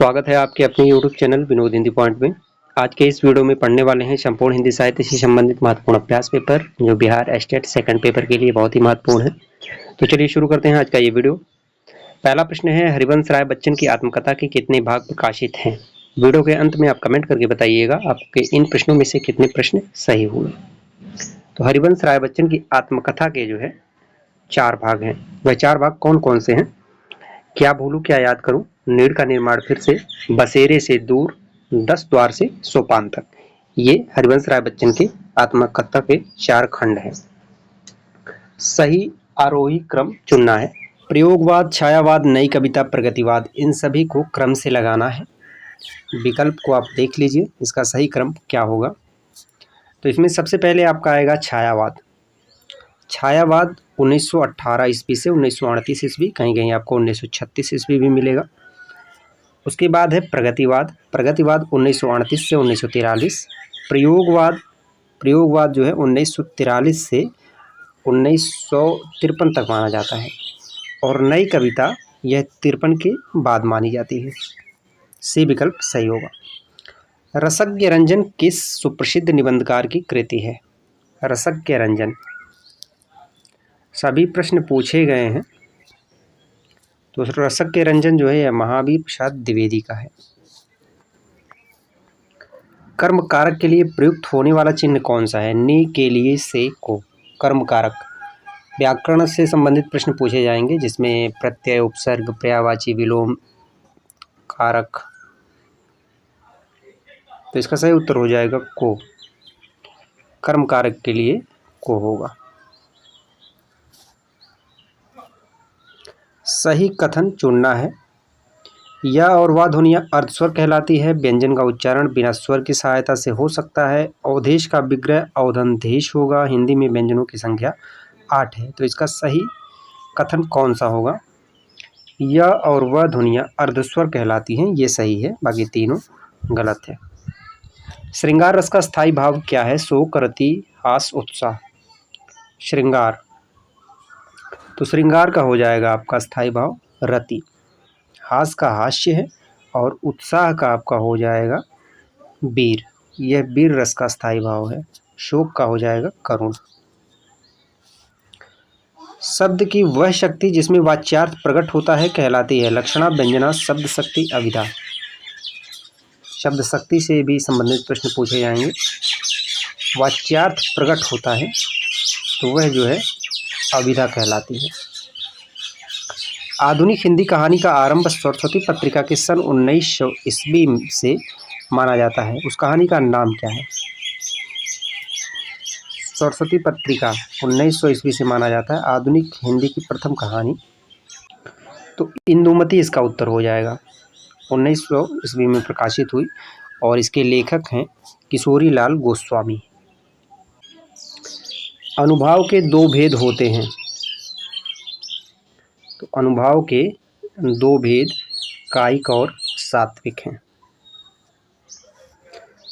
स्वागत है आपके अपने YouTube channel Vinod Hindi point में। आज के इस वीडियो में पढ़ने वाले हैं संपूर्ण हिंदी साहित्य से संबंधित महत्वपूर्ण अभ्यास पेपर, जो बिहार स्टेट सेकंड पेपर के लिए बहुत ही महत्वपूर्ण है। तो चलिए शुरू करते हैं आज का ये वीडियो। पहला प्रश्न है, हरिवंश राय बच्चन की आत्मकथा के कितने भाग प्रकाशित हैं? वीडियो के अंत में आप कमेंट करके बताइएगा आपके इन प्रश्नों में से कितने प्रश्न सही हुए। तो हरिवंश राय बच्चन की आत्मकथा के जो है 4 भाग हैं। वह 4 भाग कौन कौन से हैं? क्या भूलूं क्या याद करूं, नीड़ का निर्माण फिर से, बसेरे से दूर, 10 द्वार से सोपान तक। ये हरिवंश राय बच्चन के आत्मकथा के 4 खंड हैं। सही आरोही क्रम चुनना है। प्रयोगवाद, छायावाद, नई कविता, प्रगतिवाद, इन सभी को क्रम से लगाना है। विकल्प को आप देख लीजिए, इसका सही क्रम क्या होगा। तो इसमें सबसे पहले आपका आएगा छायावाद। छायावाद 1918 ईस्वी से 1938 ईस्वी, कहीं कहीं आपको 1936 ईस्वी भी मिलेगा। उसके बाद है प्रगतिवाद। प्रगतिवाद 1938 से 1943। प्रयोगवाद जो है 1943 से 1953 तक माना जाता है। और नई कविता यह 53 के बाद मानी जाती है। सी विकल्प सही होगा। रसज्ञ रंजन किस सुप्रसिद्ध निबंधकार की कृति है? रसज्ञ रंजन, सभी प्रश्न पूछे गए हैं। तो रसज्ञ रंजन जो है यह महावीर प्रसाद द्विवेदी का है। कर्म कारक के लिए प्रयुक्त होने वाला चिन्ह कौन सा है? नि, के लिए, से, को। कर्म कारक व्याकरण से संबंधित प्रश्न पूछे जाएंगे, जिसमें प्रत्यय, उपसर्ग, पर्यायवाची, विलोम, कारक। तो इसका सही उत्तर हो जाएगा को। कर्म कारक के लिए को होगा। सही कथन चुनना है। या और वह ध्वनियाँ अर्धस्वर कहलाती है। व्यंजन का उच्चारण बिना स्वर की सहायता से हो सकता है। अवधेश का विग्रह अवधनदेश होगा। हिंदी में व्यंजनों की संख्या 8 है। तो इसका सही कथन कौन सा होगा? यह और वह ध्वनियाँ अर्धस्वर कहलाती हैं, ये सही है, बाकी तीनों गलत है। श्रृंगार रस का स्थायी भाव क्या है? शोक, रति, हास, उत्साह। श्रृंगार, तो श्रृंगार का हो जाएगा आपका स्थायी भाव रति। हास का हास्य है और उत्साह का आपका हो जाएगा वीर, यह वीर रस का स्थायी भाव है। शोक का हो जाएगा करुण। शब्द की वह शक्ति जिसमें वाच्यार्थ प्रकट होता है कहलाती है। लक्षणा, व्यंजना, शब्द शक्ति, अभिधा। शब्द शक्ति से भी संबंधित प्रश्न पूछे जाएंगे। वाच्यार्थ प्रकट होता है तो वह जो है अभिधा कहलाती है। आधुनिक हिंदी कहानी का आरंभ सरस्वती पत्रिका के सन 1900 ईस्वी से माना जाता है। उस कहानी का नाम क्या है? सरस्वती पत्रिका 1900 ईस्वी से माना जाता है आधुनिक हिंदी की प्रथम कहानी। तो इंदुमती इसका उत्तर हो जाएगा। 1900 ईस्वी में प्रकाशित हुई और इसके लेखक हैं किशोरी लाल गोस्वामी। अनुभाव के 2 भेद होते हैं। तो अनुभाव के 2 भेद कायिक और सात्विक हैं।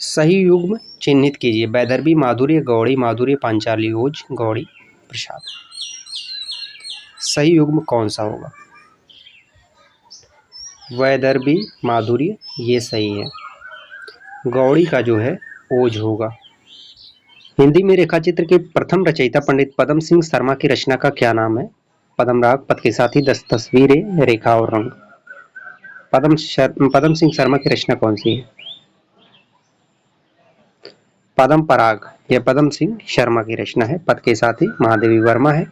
सही युग्म चिन्हित कीजिए। वैदर्भी, माधुर्य, गौड़ी, माधुर्य, पांचाली, ओज, गौड़ी, प्रसाद। सही युग्म कौन सा होगा? वैदर्भी, माधुर्य, ये सही है। गौड़ी का जो है ओज होगा। हिंदी में रेखाचित्र के प्रथम रचयिता पंडित पदम सिंह शर्मा की रचना का क्या नाम है? पदम राग, पद के साथी, 10 तस्वीरें, रेखा और रंग। पदम सिंह शर्मा की रचना कौन सी है? पदम पराग, यह पदम सिंह शर्मा की रचना है। पद के साथी महादेवी वर्मा है।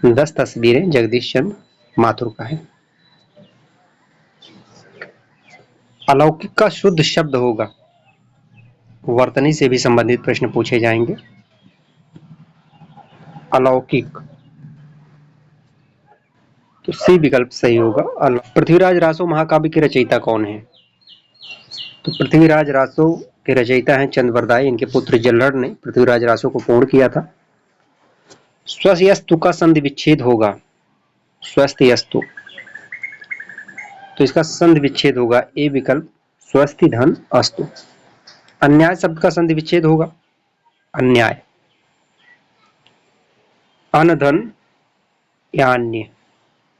10 तस्वीरें जगदीश चंद्र माथुर का है। अलौकिक का शुद्ध शब्द होगा। वर्तनी से भी संबंधित प्रश्न पूछे जाएंगे। अलौकिक, तो सी विकल्प सही होगा। पृथ्वीराज रासो महाकाव्य के रचयिता कौन है? तो पृथ्वीराज रासो के रचयिता हैं चंद्रवरदाई। इनके पुत्र जल्लड़ ने पृथ्वीराज रासो को पूर्ण किया था। स्वस्यस्तु का संधि विच्छेद होगा। स्वस्त्यस्तु, तो इसका संधि विच्छेद होगा ए विकल्प, स्वस्ति धन अस्तु। अन्याय शब्द का संधि विच्छेद होगा अन्याय। अनधन या अन्य,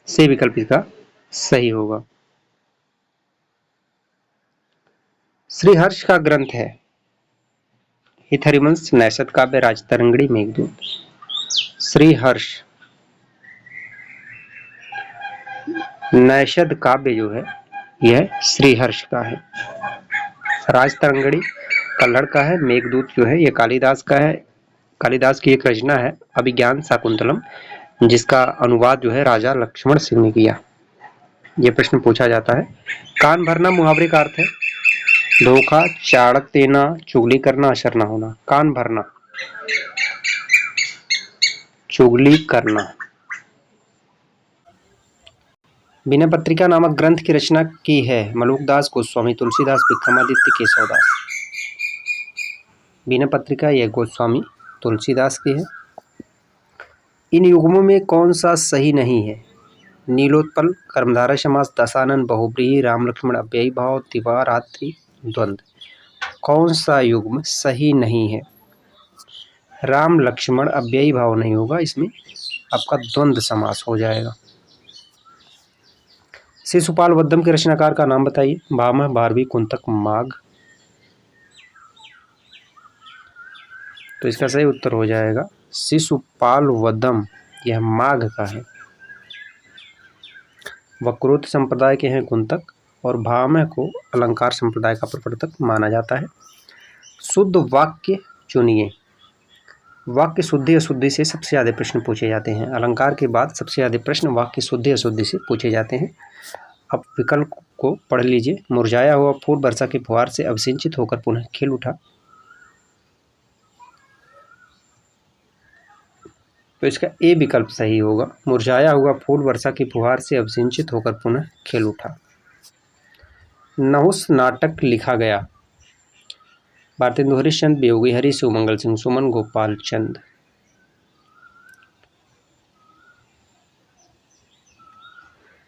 से विकल्प इसका सही होगा। श्रीहर्ष का ग्रंथ है हितहरिवंश, नैषध काव्य, राजतरंगिणी, मेघदूत। श्रीहर्ष नैषध काव्य जो है यह श्रीहर्ष का है। राजतरंगिणी कल्हड़ का है। मेघदूत जो है यह कालिदास का है। कालिदास की एक रचना है अभिज्ञान शाकुंतलम, जिसका अनुवाद जो है राजा लक्ष्मण सिंह ने किया। यह प्रश्न पूछा जाता है। कान भरना मुहावरे का अर्थ है धोखा, चाणक देना, चुगली करना, असर न होना। कान भरना, चुगली करना। विनय पत्रिका नामक ग्रंथ की रचना की है मलुकदास, गोस्वामी, तुलसीदास, विक्रमादित्य, केशवदास। विनय पत्रिका यह गोस्वामी तुलसीदास की है। इन युग्मों में कौन सा सही नहीं है? नीलोत्पल, कर्मधारय समास, दशानन, बहुव्रीहि, राम लक्ष्मण अव्ययी भाव, दिवा रात्रि द्वंद्व। कौन सा युग्म सही नहीं है? राम लक्ष्मण अव्ययी भाव नहीं होगा, इसमें आपका द्वंद्व समास हो जाएगा। शिशुपाल वद्दम के रचनाकार का नाम बताइए। भामह, भारवी, कुंतक, माघ। तो इसका सही उत्तर हो जाएगा शिशुपाल वद्दम, यह माघ का है। वक्रोक्त संप्रदाय के हैं कुंतक, और भामह को अलंकार संप्रदाय का प्रवर्तक माना जाता है। शुद्ध वाक्य चुनिए। वाक्य शुद्धि अशुद्धि से सबसे ज़्यादा प्रश्न पूछे जाते हैं। अलंकार के बाद सबसे ज़्यादा प्रश्न वाक्य शुद्धि अशुद्धि से पूछे जाते हैं। अब विकल्प को पढ़ लीजिए। मुरझाया हुआ फूल वर्षा के फुहार से अवसिंचित होकर पुनः खिल उठा। तो इसका ए विकल्प सही होगा। मुरझाया हुआ फूल वर्षा की फुहार से अवसिंचित होकर पुनः खिल उठा। नहुस नाटक लिखा गया। भारतेंदु हरिश्चंद्र, वियोगी हरि, सुमंगल सिंह सुमन, गोपाल चंद।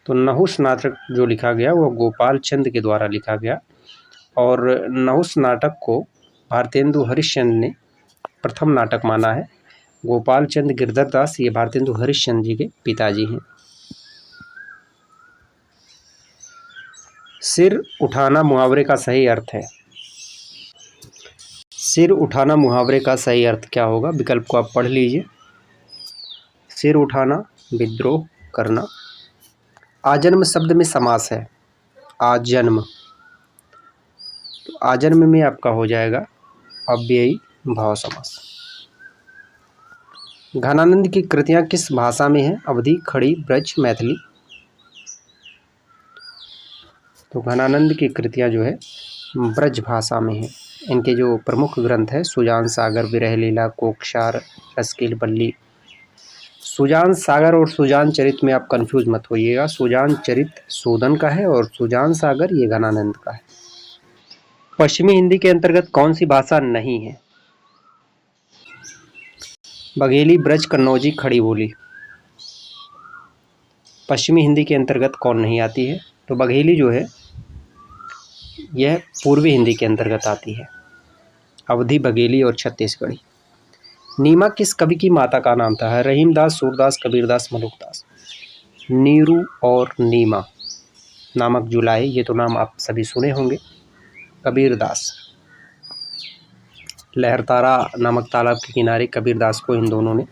तो नहुस नाटक जो लिखा गया वह गोपाल चंद के द्वारा लिखा गया, और नहुस नाटक को भारतेंदु हरिश्चंद्र ने प्रथम नाटक माना है। गोपाल चंद गिरधर दास ये भारतेंदु हरिश्चंद्र जी के पिताजी हैं। सिर उठाना मुहावरे का सही अर्थ है। सिर उठाना मुहावरे का सही अर्थ क्या होगा? विकल्प को आप पढ़ लीजिए। सिर उठाना, विद्रोह करना। आजन्म शब्द में समास है, आजन्म। तो आजन्म में आपका हो जाएगा अव्ययी भाव समास। घनानंद की कृतियां किस भाषा में हैं? अवधी, खड़ी, ब्रज, मैथिली। तो घनानंद की कृतियां जो है ब्रज भाषा में है। इनके जो प्रमुख ग्रंथ है सुजान सागर, विरह लीला, कोकशार, रसकील बल्ली। सुजान सागर और सुजान चरित में आप कंफ्यूज मत होइएगा। सुजान चरित सूदन का है और सुजान सागर ये घनानंद का है। पश्चिमी हिंदी के अंतर्गत कौन सी भाषा नहीं है? बघेली, ब्रज, कन्नौजी, खड़ी बोली। पश्चिमी हिंदी के अंतर्गत कौन नहीं आती है? तो बघेली जो है यह पूर्वी हिंदी के अंतर्गत आती है। अवधी, बघेली और छत्तीसगढ़ी। नीमा किस कवि की माता का नाम था? रहीमदास, सूरदास, कबीरदास, मलुकदास। नीरू और नीमा नामक जुलाई, ये तो नाम आप सभी सुने होंगे। कबीरदास। लहरतारा नामक तालाब के किनारे कबीरदास को इन दोनों ने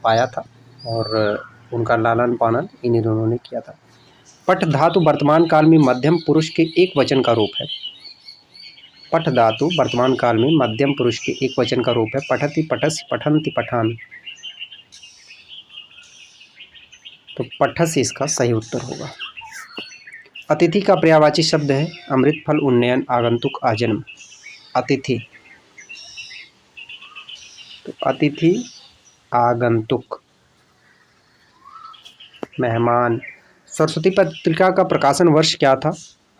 पाया था और उनका लालन पालन इन्हीं दोनों ने किया था। पठ धातु वर्तमान काल में मध्यम पुरुष के एक वचन का रूप है। पठ धातु वर्तमान काल में मध्यम पुरुष के एक वचन का रूप है। पठति, पठस, पठन्ति, पठान। तो पठस इसका सही उत्तर होगा। अतिथि का पर्यायवाची शब्द है अमृत फल, उन्नयन, आगंतुक, आजन्म। अतिथि, तो अतिथि, आगंतुक, मेहमान। सरस्वती पत्रिका का प्रकाशन वर्ष क्या था?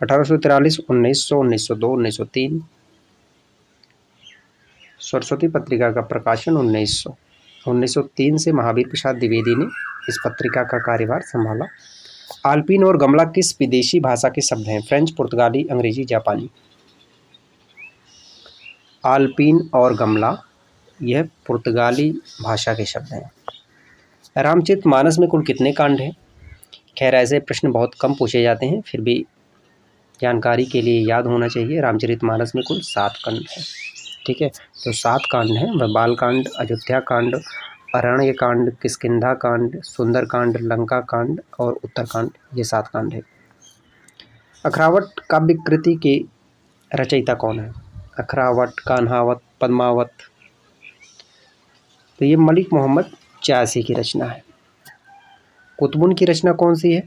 1843, 1900, 1902, 1903। सरस्वती पत्रिका का प्रकाशन 1900। 1903 से महावीर प्रसाद द्विवेदी ने इस पत्रिका का कार्यभार संभाला। आल्पिन और गमला किस विदेशी भाषा के शब्द हैं? फ्रेंच, पुर्तगाली, अंग्रेजी, जापानी। आल्पिन और गमला यह पुर्तगाली भाषा के शब्द हैं। रामचरितमानस में कुल कितने कांड हैं? खैर ऐसे प्रश्न बहुत कम पूछे जाते हैं, फिर भी जानकारी के लिए याद होना चाहिए, रामचरितमानस में कुल 7 खंड है। ठीक है, तो 7 कांड हैं, वह बाल कांड, अयोध्या कांड, अरण्य कांड, किष्किंधा कांड, सुंदर कांड, लंका कांड और उत्तर कांड, ये 7 कांड है। अखरावत काव्य कृति के रचयिता कौन है? अखरावत, कान्हावत, पद्मावत, तो ये मलिक मोहम्मद चासी की रचना है। कुतुबुन की रचना कौन सी है?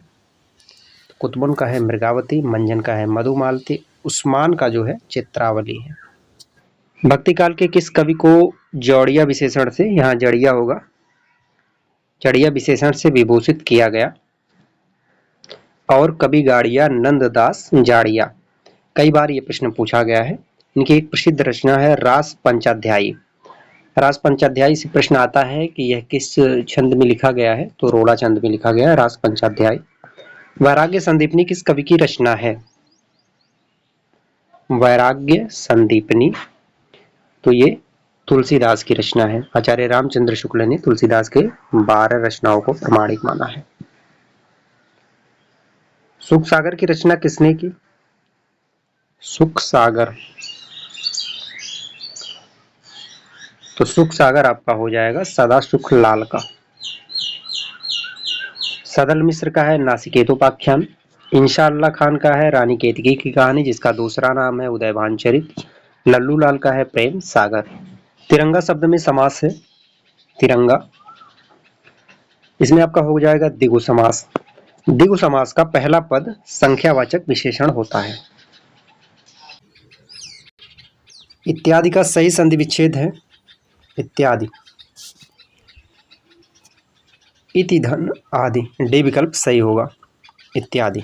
कुतुबुन का है मृगावती, मंजन का है मधुमालती, उस्मान का जो है चित्रावली है। भक्ति काल के किस कवि को जौड़िया विशेषण से, यहाँ जड़िया होगा, जड़िया विशेषण से विभूषित किया गया? और कवि गाड़िया नंददास जाड़िया। कई बार ये प्रश्न पूछा गया है। इनकी एक प्रसिद्ध रचना है रास पंचाध्यायी। रास पंचाध्यायी से प्रश्न आता है कि यह किस छंद में लिखा गया है, तो रोड़ा छंद में लिखा गया है रास पंचाध्यायी। वैराग्य संदीपनी किस कवि की रचना है? वैराग्य संदीपनी, तो ये तुलसीदास की रचना है। आचार्य रामचंद्र शुक्ल ने तुलसीदास के 12 रचनाओं को प्रमाणिक माना है। सुख सागर की रचना किसने की? सुख सागर, तो सुख सागर आपका हो जाएगा सदा सुख लाल का। सदल मिश्र का है नासिकेतोपाख्यान। इंशाअल्लाह खान का है रानी केतकी की कहानी, जिसका दूसरा नाम है उदयभान चरित। लल्लू लाल का है प्रेम सागर। तिरंगा शब्द में समास है तिरंगा, इसमें आपका हो जाएगा द्विगु समास। द्विगु समास का पहला पद संख्यावाचक विशेषण होता है। इत्यादि का सही संधि विच्छेद है इत्यादि। इति धन आदि, डी विकल्प सही होगा इत्यादि।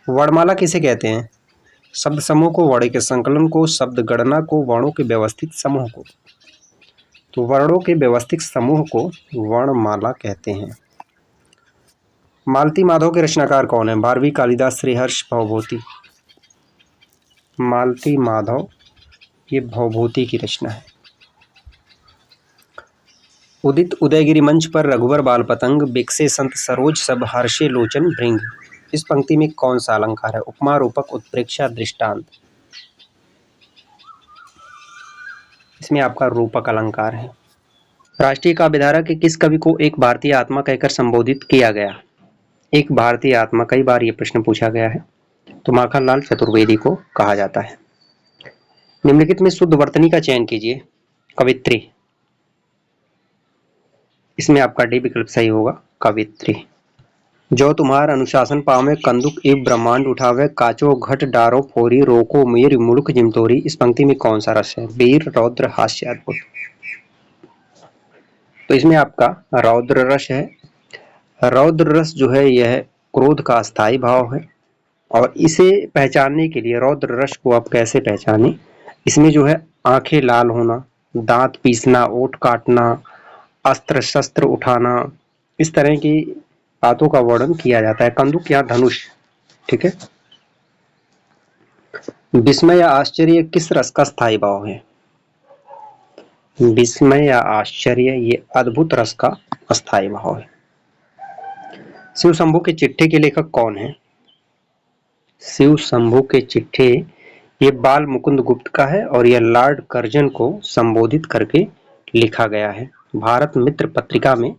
वर्णमाला किसे कहते हैं? शब्द समूह को, वर्ण के संकलन को, शब्द गणना को, वर्णों के व्यवस्थित समूह को। तो वर्णों के व्यवस्थित समूह को वर्णमाला कहते हैं। मालती माधव के रचनाकार कौन है? भारवी, कालिदास, श्रीहर्ष, भवभूति। मालती माधव ये भवभूति की रचना है। उदित उदयगिरि मंच पर रघुवर बाल पतंग, बिकसे संत सरोज सब हर्षे लोचन भृंग। इस पंक्ति में कौन सा अलंकार है? उपमा, रूपक, उत्प्रेक्षा, दृष्टांत। इसमें आपका रूपक अलंकार है। राष्ट्रीय काव्यधारा के किस कवि को एक भारतीय आत्मा कहकर संबोधित किया गया? एक भारतीय आत्मा, कई बार ये प्रश्न पूछा गया है, तो माखनलाल चतुर्वेदी को कहा जाता है। निम्नलिखित में शुद्ध वर्तनी का चयन कीजिए। कवित्री, इसमें आपका डी विकल्प सही होगा कवित्री। जो तुम्हार अनुशासन पावे, कंदुक इव ब्रह्मांड उठावे, काचो घट डारो फोरी, रोको मीर मुल्क जिमतोरी। इस पंक्ति में कौन सा रस है? वीर, रौद्र, हास्य, अद्भुत। तो इसमें आपका रौद्र रस है। रौद्र रस जो है यह क्रोध का अस्थायी भाव है, और इसे पहचानने के लिए रौद्र रस को आप कैसे पहचाने? इसमें जो है आंखें लाल होना, दांत पीसना, ओठ काटना, अस्त्र शस्त्र उठाना, इस तरह की बातों का वर्णन किया जाता है। कंदुक या धनुष। ठीक है। विस्मय या आश्चर्य किस रस का स्थायी भाव है? विस्मय या आश्चर्य ये अद्भुत रस का स्थायी भाव है। शिव शंभू के चिट्ठे के लेखक कौन है? शिव शंभू के चिट्ठे ये बाल मुकुंद गुप्त का है, और यह लॉर्ड कर्जन को संबोधित करके लिखा गया है। भारत मित्र पत्रिका में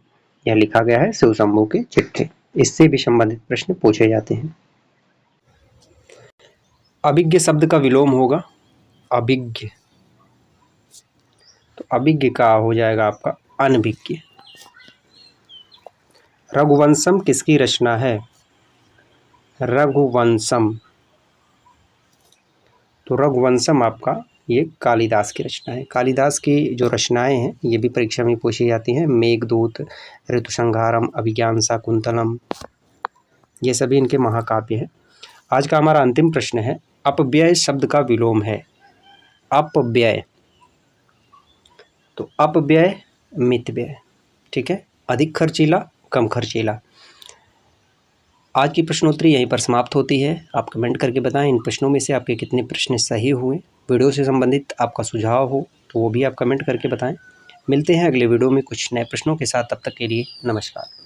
यह लिखा गया है शिव शंभू के चिट्ठे। इससे भी संबंधित प्रश्न पूछे जाते हैं। अभिज्ञ शब्द का विलोम होगा अभिज्ञ, तो अभिज्ञ का हो जाएगा आपका अनभिज्ञ। रघुवंशम किसकी रचना है? रघुवंशम, तो रघुवंशम आपका ये कालिदास की रचना है। कालिदास की जो रचनाएं हैं ये भी परीक्षा में पूछी जाती हैं। मेघदूत, ऋतुसंहारम, अभिज्ञान शाकुंतलम, ये सभी इनके महाकाव्य हैं। आज का हमारा अंतिम प्रश्न है, अपव्यय शब्द का विलोम है। अपव्यय, तो अपव्यय मितव्यय। ठीक है, अधिक खर्चीला, कम खर्चीला। आज की प्रश्नोत्तरी यहीं पर समाप्त होती है। आप कमेंट करके बताएं इन प्रश्नों में से आपके कितने प्रश्न सही हुए। वीडियो से संबंधित आपका सुझाव हो तो वो भी आप कमेंट करके बताएं। मिलते हैं अगले वीडियो में कुछ नए प्रश्नों के साथ। तब तक के लिए नमस्कार।